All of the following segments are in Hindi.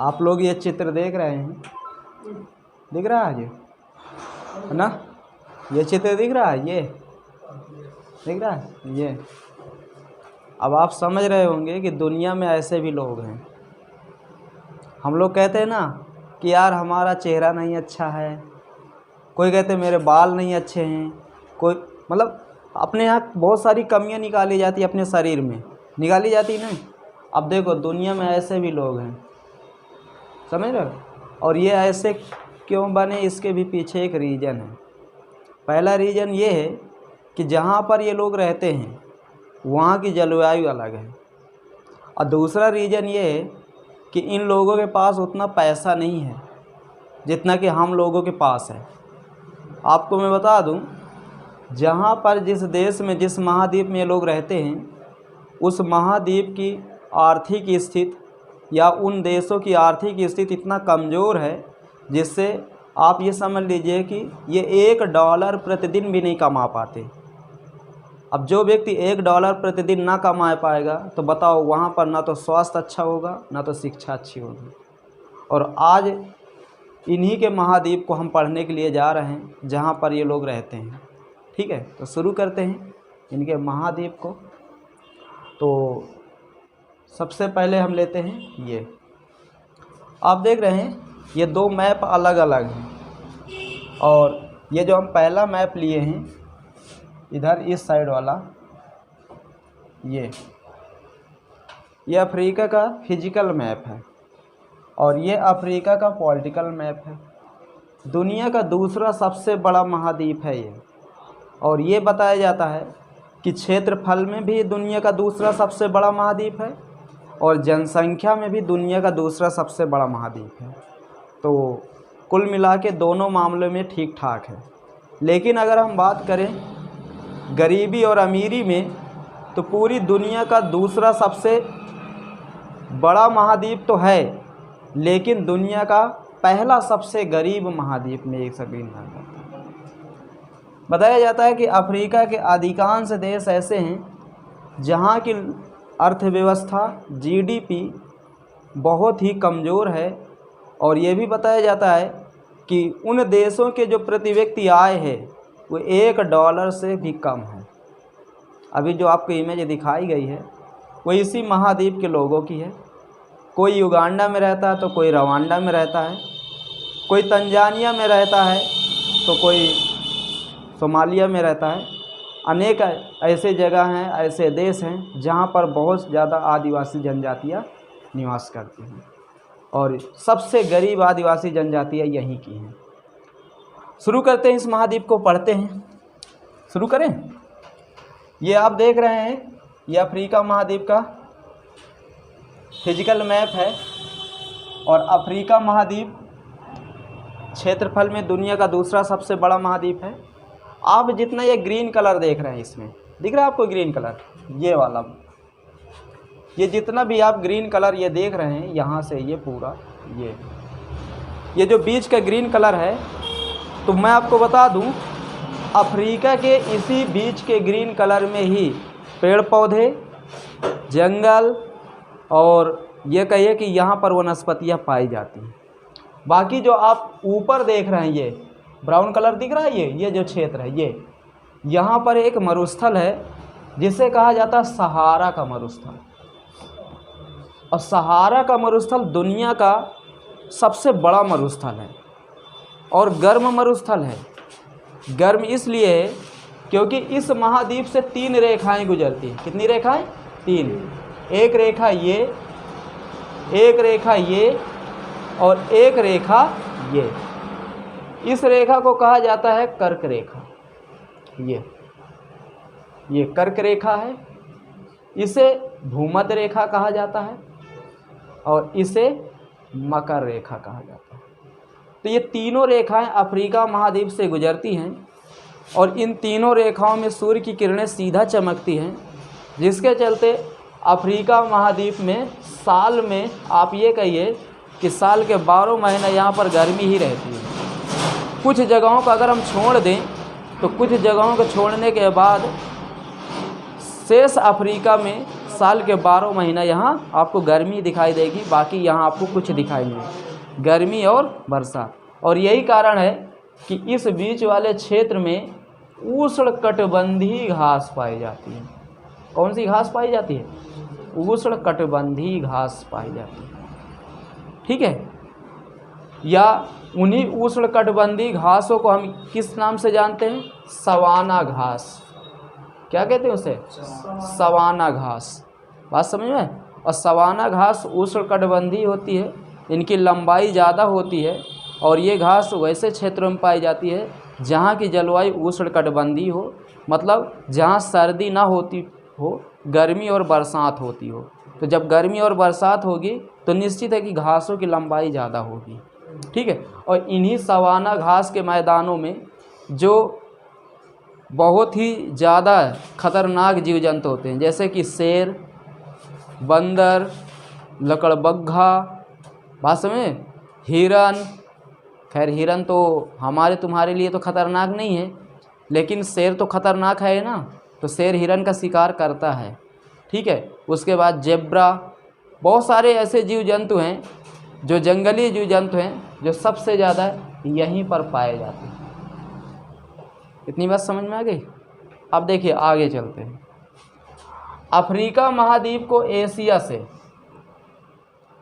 आप लोग ये चित्र देख रहे हैं, दिख रहा है ये, है ना? ये चित्र दिख रहा है, ये दिख रहा है ये। अब आप समझ रहे होंगे कि दुनिया में ऐसे भी लोग हैं। हम लोग कहते हैं ना कि यार हमारा चेहरा नहीं अच्छा है, कोई कहते मेरे बाल नहीं अच्छे हैं, कोई मतलब अपने यहाँ बहुत सारी कमियाँ निकाली जाती है, अपने शरीर में निकाली जाती नहीं। अब देखो दुनिया में ऐसे भी लोग हैं, समझ रहे हो? और ये ऐसे क्यों बने, इसके भी पीछे एक रीज़न है। पहला रीज़न ये है कि जहाँ पर ये लोग रहते हैं वहाँ की जलवायु अलग है, और दूसरा रीज़न ये है कि इन लोगों के पास उतना पैसा नहीं है जितना कि हम लोगों के पास है। आपको मैं बता दूं, जहाँ पर जिस देश में, जिस महाद्वीप में ये लोग रहते हैं, उस महाद्वीप की आर्थिक स्थिति या उन देशों की आर्थिक स्थिति इतना कमज़ोर है जिससे आप ये समझ लीजिए कि ये $1 प्रतिदिन भी नहीं कमा पाते। अब जो व्यक्ति $1 प्रतिदिन ना कमा पाएगा तो बताओ वहाँ पर ना तो स्वास्थ्य अच्छा होगा, ना तो शिक्षा अच्छी होगी। और आज इन्हीं के महाद्वीप को हम पढ़ने के लिए जा रहे हैं जहाँ पर ये लोग रहते हैं। ठीक है, तो शुरू करते हैं इनके महाद्वीप को। तो सबसे पहले हम लेते हैं ये, आप देख रहे हैं ये दो मैप अलग अलग हैं, और ये जो हम पहला मैप लिए हैं इधर इस साइड वाला, ये अफ्रीका का फिजिकल मैप है और ये अफ्रीका का पॉलिटिकल मैप है। दुनिया का दूसरा सबसे बड़ा महाद्वीप है ये, और ये बताया जाता है कि क्षेत्रफल में भी दुनिया का दूसरा सबसे बड़ा महाद्वीप है और जनसंख्या में भी दुनिया का दूसरा सबसे बड़ा महाद्वीप है। तो कुल मिला के दोनों मामलों में ठीक ठाक है। लेकिन अगर हम बात करें गरीबी और अमीरी में, तो पूरी दुनिया का दूसरा सबसे बड़ा महाद्वीप तो है, लेकिन दुनिया का पहला सबसे गरीब महाद्वीप में एक सभी नाम बताया जाता है कि अफ्रीका के अधिकांश देश ऐसे हैं जहां की अर्थव्यवस्था जीडीपी बहुत ही कमज़ोर है, और ये भी बताया जाता है कि उन देशों के जो प्रति व्यक्ति आय है वो $1 से भी कम है। अभी जो आपको इमेज दिखाई गई है वो इसी महाद्वीप के लोगों की है। कोई युगांडा में रहता है तो कोई रवांडा में रहता है, कोई तंजानिया में रहता है तो कोई सोमालिया में रहता है। अनेक ऐसे जगह हैं, ऐसे देश हैं जहाँ पर बहुत ज़्यादा आदिवासी जनजातियाँ निवास करती हैं, और सबसे गरीब आदिवासी जनजातियाँ यहीं की हैं। शुरू करते हैं, इस महाद्वीप को पढ़ते हैं। शुरू करें। ये आप देख रहे हैं ये अफ्रीका महाद्वीप का फिजिकल मैप है, और अफ्रीका महाद्वीप क्षेत्रफल में दुनिया का दूसरा सबसे बड़ा महाद्वीप है। आप जितना ये ग्रीन कलर देख रहे हैं, इसमें दिख रहा है आपको ग्रीन कलर, ये वाला, ये जितना भी आप ग्रीन कलर ये देख रहे हैं यहाँ से ये पूरा, ये जो बीच का ग्रीन कलर है, तो मैं आपको बता दूं अफ्रीका के इसी बीच के ग्रीन कलर में ही पेड़ पौधे, जंगल और ये कहिए कि यहाँ पर वनस्पतियाँ पाई जाती हैं। बाकी जो आप ऊपर देख रहे हैं ये ब्राउन कलर दिख रहा है, ये जो क्षेत्र है, ये यहाँ पर एक मरुस्थल है जिसे कहा जाता है सहारा का मरुस्थल। और सहारा का मरुस्थल दुनिया का सबसे बड़ा मरुस्थल है और गर्म मरुस्थल है। गर्म इसलिए है क्योंकि इस महाद्वीप से 3 रेखाएं गुजरती हैं। कितनी रेखाएं? 3। एक रेखा ये, एक रेखा ये और एक रेखा ये। इस रेखा को कहा जाता है कर्क रेखा। ये कर्क रेखा है, इसे भूमध्य रेखा कहा जाता है और इसे मकर रेखा कहा जाता है। तो ये तीनों रेखाएं अफ्रीका महाद्वीप से गुजरती हैं और इन तीनों रेखाओं में सूर्य की किरणें सीधा चमकती हैं, जिसके चलते अफ्रीका महाद्वीप में साल में आप ये कहिए कि साल के 12 महीने यहाँ पर गर्मी ही रहती है। कुछ जगहों को अगर हम छोड़ दें तो कुछ जगहों को छोड़ने के बाद शेष अफ्रीका में साल के 12 महीना यहाँ आपको गर्मी दिखाई देगी, बाकी यहाँ आपको कुछ दिखाई नहीं, गर्मी और बरसात। और यही कारण है कि इस बीच वाले क्षेत्र में उष्णकटिबंधीय घास पाई जाती है। कौन सी घास पाई जाती है? उष्णकटिबंधीय घास पाई जाती है, ठीक है। या उन्हीं उष्णकटिबंधीय घासों को हम किस नाम से जानते हैं? सवाना घास। क्या कहते हैं उसे? सवाना घास। बात समझ में? और सवाना घास उष्णकटिबंधीय होती है, इनकी लंबाई ज़्यादा होती है और ये घास वैसे क्षेत्रों में पाई जाती है जहाँ की जलवायु उष्णकटिबंधीय हो, मतलब जहाँ सर्दी ना होती हो, गर्मी और बरसात होती हो। तो जब गर्मी और बरसात होगी तो निश्चित है कि घासों की लंबाई ज़्यादा होगी, ठीक है। और इन्हीं सवाना घास के मैदानों में जो बहुत ही ज़्यादा खतरनाक जीव जंतु होते हैं, जैसे कि शेर, बंदर, लकड़बग्घा, बात समझे, हिरन। खैर हिरन तो हमारे तुम्हारे लिए तो खतरनाक नहीं है, लेकिन शेर तो खतरनाक है ना, तो शेर हिरन का शिकार करता है, ठीक है। उसके बाद जेब्रा, बहुत सारे ऐसे जीव जंतु हैं जो जंगली जीव जंतु हैं जो सबसे ज़्यादा यहीं पर पाए जाते हैं। इतनी बात समझ में आ गई? अब देखिए आगे चलते हैं। अफ्रीका महाद्वीप को एशिया से,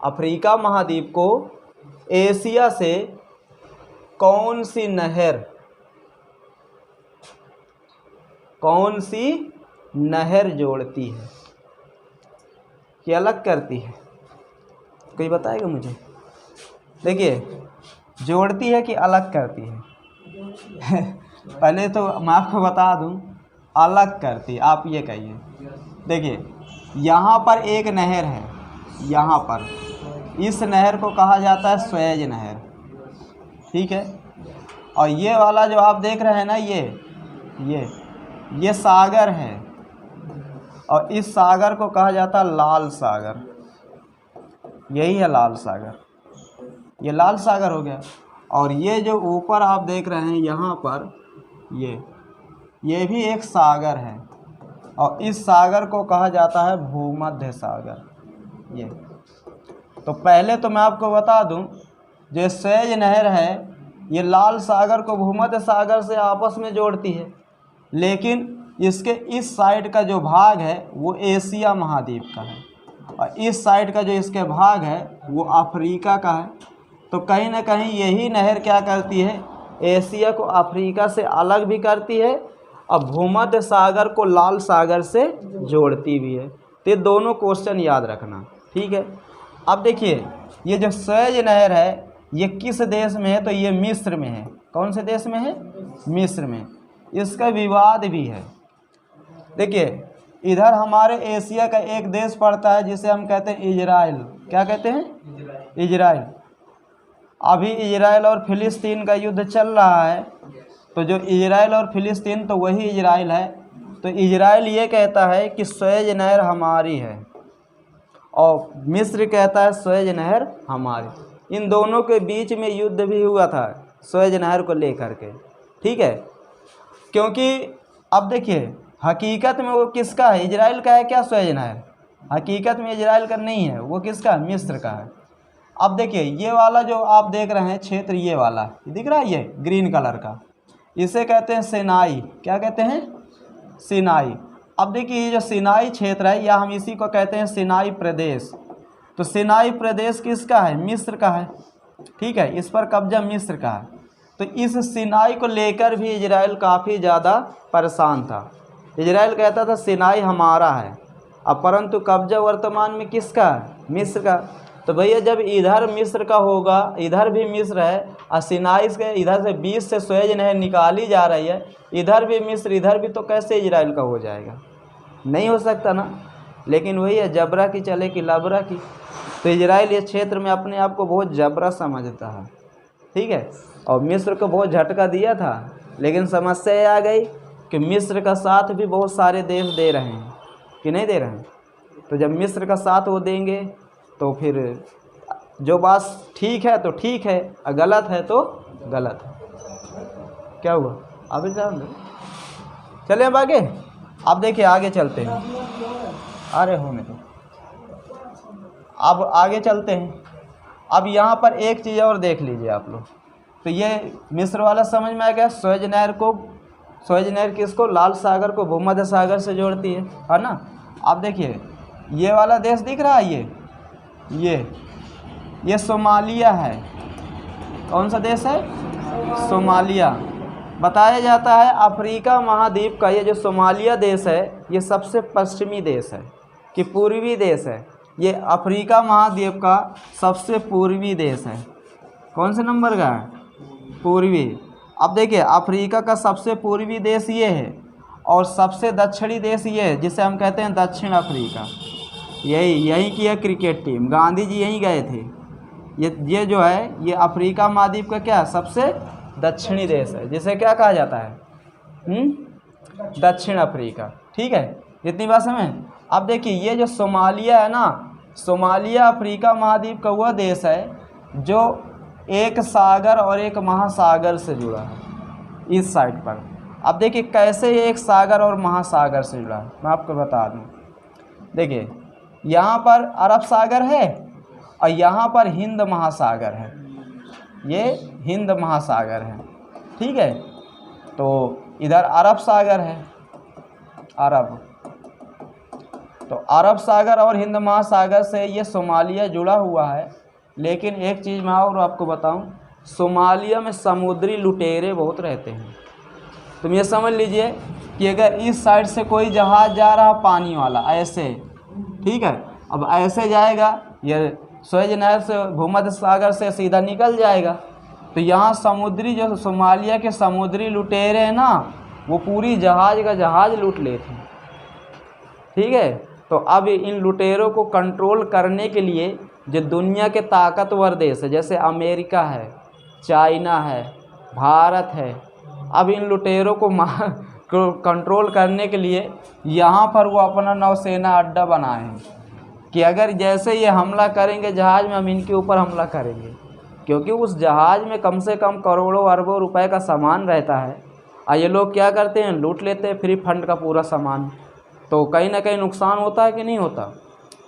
अफ्रीका महाद्वीप को एशिया से कौन सी नहर जोड़ती है, कि अलग करती है? कोई बताएगा मुझे? देखिए, जोड़ती है कि अलग करती है? पहले तो मैं आपको बता दूं, अलग करती है। आप ये कहिए, देखिए यहाँ पर एक नहर है, यहाँ पर इस नहर को कहा जाता है स्वेज नहर, ठीक है। और ये वाला जो आप देख रहे हैं ना, ये सागर है, और इस सागर को कहा जाता है लाल सागर। यही है लाल सागर, ये लाल सागर हो गया। और ये जो ऊपर आप देख रहे हैं यहाँ पर, ये भी एक सागर है, और इस सागर को कहा जाता है भूमध्य सागर। ये तो पहले तो मैं आपको बता दूं, जो स्वेज नहर है ये लाल सागर को भूमध्य सागर से आपस में जोड़ती है, लेकिन इसके इस साइड का जो भाग है वो एशिया महाद्वीप का है, और इस साइड का जो इसके भाग है वो अफ्रीका का है। तो कहीं ना कहीं यही नहर क्या करती है, एशिया को अफ्रीका से अलग भी करती है और भूमध्य सागर को लाल सागर से जोड़ती भी है। तो ये दोनों क्वेश्चन याद रखना, ठीक है। अब देखिए, ये जो स्वेज नहर है ये किस देश में है? तो ये मिस्र में है। कौन से देश में है? मिस्र में। इसका विवाद भी है। देखिए, इधर हमारे एशिया का एक देश पड़ता है जिसे हम कहते हैं इजराइल। क्या कहते हैं? इजराइल। अभी इजराइल और फिलिस्तीन का युद्ध चल रहा है, तो जो इजराइल और फिलिस्तीन तो वही इजराइल है। तो इजराइल ये कहता है कि स्वेज नहर हमारी है, और मिस्र कहता है स्वेज नहर हमारी। इन दोनों के बीच में युद्ध भी हुआ था स्वेज नहर को लेकर के, ठीक है। क्योंकि अब देखिए, हकीकत में वो किसका है? इजराइल का है क्या स्वेज नहर? हकीकत में इजराइल का नहीं है, वो किसका? मिस्र का है। अब देखिए, ये वाला जो आप देख रहे हैं क्षेत्र, ये वाला दिख रहा है, ये ग्रीन कलर का, इसे कहते हैं सिनाई। क्या कहते हैं? सिनाई। अब देखिए, ये जो सिनाई क्षेत्र है, या हम इसी को कहते हैं सिनाई प्रदेश। तो सिनाई प्रदेश किसका है? मिस्र का है, ठीक है। इस पर कब्जा मिस्र का है। तो इस सिनाई को लेकर भी इजराइल काफ़ी ज़्यादा परेशान था। इजराइल कहता था सिनाई हमारा है, अब परंतु कब्जा वर्तमान में किसका है? मिस्र का। तो भैया, जब इधर मिस्र का होगा, इधर भी मिस्र है, और सिनाई के इधर से बीच से स्वेज नहर निकाली जा रही है, इधर भी मिस्र, इधर भी, तो कैसे इजराइल का हो जाएगा? नहीं हो सकता ना। लेकिन वही है, जबरा की चले कि लबरा की। तो इजराइल ये क्षेत्र में अपने आप को बहुत जबरा समझता है, ठीक है। और मिस्र को बहुत झटका दिया था, लेकिन समस्या ये आ गई कि मिस्र का साथ भी बहुत सारे देश दे रहे हैं कि नहीं दे रहे हैं। तो जब मिस्र का साथ वो देंगे तो फिर जो बात ठीक है तो ठीक है, और गलत है तो गलत है। क्या हुआ? अभी जान दो, चले अब आगे। अब देखिए, आगे चलते हैं। अरे होने दो। अब आगे चलते हैं। अब यहाँ पर एक चीज़ और देख लीजिए आप लोग। तो ये मिस्र वाला समझ में आ गया। स्वेज नहर किसको, लाल सागर को भूमध्य सागर से जोड़ती है ना। अब देखिए ये वाला देश दिख रहा है, ये सोमालिया है। कौन सा देश है? सोमालिया। बताया जाता है अफ्रीका महाद्वीप का ये जो सोमालिया देश है ये सबसे पश्चिमी देश है कि पूर्वी देश है। ये अफ्रीका महाद्वीप का सबसे पूर्वी देश है। कौन से नंबर का है? पूर्वी। अब देखिए अफ्रीका का सबसे पूर्वी देश ये है और सबसे दक्षिणी देश ये है जिसे हम कहते हैं दक्षिण अफ्रीका। यही की है क्रिकेट टीम, गांधी जी यहीं गए थे। ये जो है ये अफ्रीका महाद्वीप का क्या सबसे दक्षिणी देश है जिसे क्या कहा जाता है? दक्षिण अफ्रीका। ठीक है, इतनी बात समझ। अब देखिए ये जो सोमालिया है ना, सोमालिया अफ्रीका महाद्वीप का वह देश है जो एक सागर और एक महासागर से जुड़ा है इस साइड पर। अब देखिए कैसे ये एक सागर और महासागर से जुड़ा है, मैं आपको बता दूं। देखिए यहाँ पर अरब सागर है और यहाँ पर हिंद महासागर है, ये हिंद महासागर है। ठीक है, तो इधर अरब सागर है, तो अरब सागर और हिंद महासागर से ये सोमालिया जुड़ा हुआ है। लेकिन एक चीज़ मैं और आपको बताऊं, सोमालिया में समुद्री लुटेरे बहुत रहते हैं। तुम ये समझ लीजिए कि अगर इस साइड से कोई जहाज़ जा रहा पानी वाला ऐसे, ठीक है, अब ऐसे जाएगा, ये स्वेज नहर से भूमध्य सागर से सीधा निकल जाएगा, तो यहाँ समुद्री जो सोमालिया के समुद्री लुटेरे हैं ना, वो पूरी जहाज़ का जहाज़ लूट लेते हैं। ठीक है, तो अब इन लुटेरों को कंट्रोल करने के लिए जो दुनिया के ताकतवर देश है जैसे अमेरिका है, चाइना है, भारत है, अब इन लुटेरों को कंट्रोल करने के लिए यहाँ पर वो अपना नौसेना अड्डा बनाए हैं कि अगर जैसे ये हमला करेंगे जहाज़ में, हम इनके ऊपर हमला करेंगे। क्योंकि उस जहाज़ में कम से कम करोड़ों अरबों रुपए का सामान रहता है और ये लोग क्या करते हैं, लूट लेते हैं फ्री फंड का पूरा सामान। तो कहीं ना कहीं नुकसान होता है कि नहीं होता।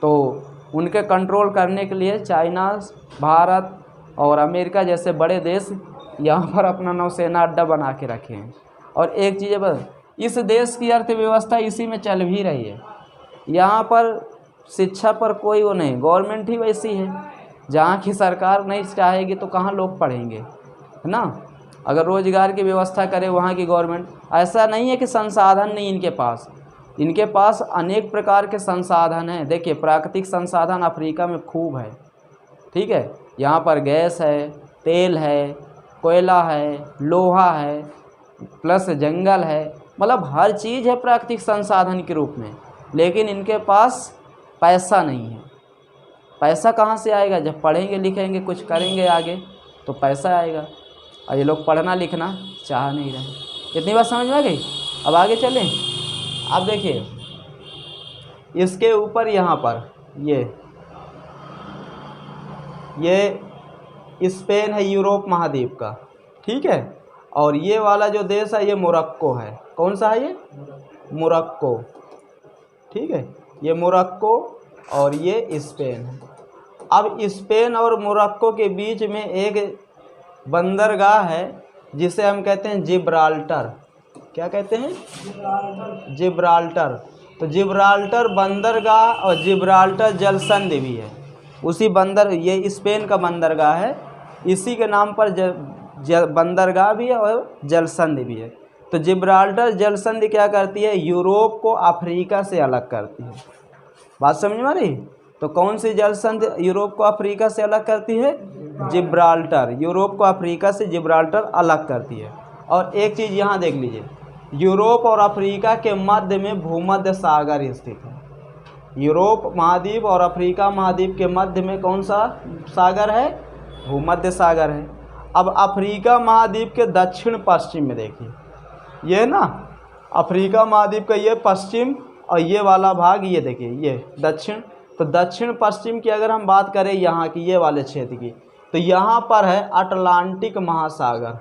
तो उनके कंट्रोल करने के लिए चाइना, भारत और अमेरिका जैसे बड़े देश यहाँ पर अपना नौसेना अड्डा बना के रखे हैं। और एक चीज़ बस, इस देश की अर्थव्यवस्था इसी में चल भी रही है। यहाँ पर शिक्षा पर कोई वो नहीं, गवर्नमेंट ही वैसी है। जहाँ की सरकार नहीं चाहेगी तो कहाँ लोग पढ़ेंगे, है ना। अगर रोज़गार की व्यवस्था करे वहाँ की गवर्नमेंट, ऐसा नहीं है कि संसाधन नहीं इनके पास अनेक प्रकार के संसाधन हैं। देखिए प्राकृतिक संसाधन अफ्रीका में खूब है। ठीक है, यहाँ पर गैस है, तेल है, कोयला है, लोहा है, प्लस जंगल है, मतलब हर चीज़ है प्राकृतिक संसाधन के रूप में। लेकिन इनके पास पैसा नहीं है। पैसा कहाँ से आएगा? जब पढ़ेंगे लिखेंगे कुछ करेंगे आगे तो पैसा आएगा। और ये लोग पढ़ना लिखना चाह नहीं रहे। इतनी बात समझ में आ गई। अब आगे चलें। अब देखिए इसके ऊपर यहाँ पर ये स्पेन है यूरोप महाद्वीप का। ठीक है, और ये वाला जो देश है ये मोरक्को है। कौन सा है ये? मोरक्को। ठीक है, ये मोरक्को और ये स्पेन है। अब स्पेन और मोरक्को के बीच में एक बंदरगाह है जिसे हम कहते हैं जिब्राल्टर। क्या कहते हैं? जिब्राल्टर। तो जिब्राल्टर बंदरगाह और जिब्राल्टर जलसंधि भी है। उसी ये स्पेन का बंदरगाह है, इसी के नाम पर बंदरगाह भी है और जलसंधि भी है। तो जिब्राल्टर जलसंधि क्या करती है? यूरोप को अफ्रीका से अलग करती है। बात समझ में आ रही? तो कौन सी जलसंधि यूरोप को अफ्रीका से अलग करती है? जिब्राल्टर। यूरोप को अफ्रीका से जिब्राल्टर अलग करती है। और एक चीज़ यहाँ देख लीजिए, यूरोप और अफ्रीका के मध्य में भूमध्य सागर स्थित है। यूरोप महाद्वीप और अफ्रीका महाद्वीप के मध्य में कौन सा सागर है? भूमध्य सागर है। अब अफ्रीका महाद्वीप के दक्षिण पश्चिम में देखिए, ये ना अफ्रीका महाद्वीप का ये पश्चिम और ये वाला भाग, ये देखिए ये दक्षिण। तो दक्षिण पश्चिम की अगर हम बात करें यहाँ की, ये वाले क्षेत्र की, तो यहाँ पर है अटलांटिक महासागर।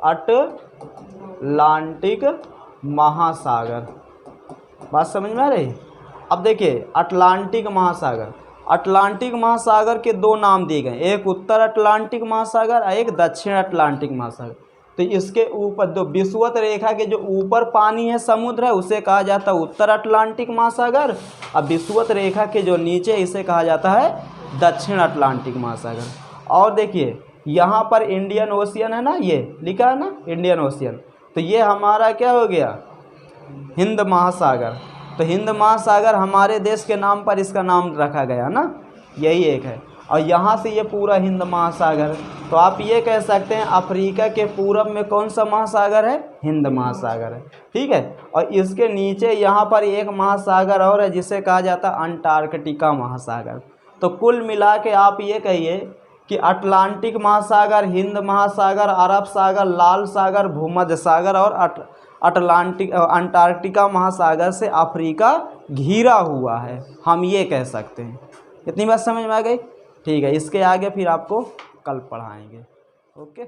अटलांटिक महासागर। बात समझ में आ रही? अब देखिए अटलांटिक महासागर, अटलांटिक महासागर के दो नाम दिए गए, एक उत्तर अटलांटिक महासागर और एक दक्षिण अटलांटिक महासागर। तो इसके ऊपर जो विषुवत रेखा के जो ऊपर पानी है समुद्र है उसे कहा जाता है उत्तर अटलांटिक महासागर, और विषुवत रेखा के जो नीचे इसे कहा जाता है दक्षिण अटलांटिक महासागर। और देखिए यहाँ पर इंडियन ओशियन है ना, ये लिखा है ना इंडियन ओशियन, तो ये हमारा क्या हो गया हिंद महासागर। तो हिंद महासागर हमारे देश के नाम पर इसका नाम रखा गया ना, यही एक है। और यहाँ से ये पूरा हिंद महासागर, तो आप ये कह सकते हैं अफ्रीका के पूरब में कौन सा महासागर है, हिंद महासागर है, ठीक है। और इसके नीचे यहाँ पर एक महासागर और है जिसे कहा जाता है अंटार्कटिका महासागर। तो कुल मिला के आप ये कहिए कि अटलांटिक महासागर, हिंद महासागर, अरब सागर, लाल सागर, भूमध्य सागर और अंटार्कटिका महासागर से अफ्रीका घिरा हुआ है, हम ये कह सकते हैं। इतनी बात समझ में आ गई, ठीक है। इसके आगे फिर आपको कल पढ़ाएंगे। ओके।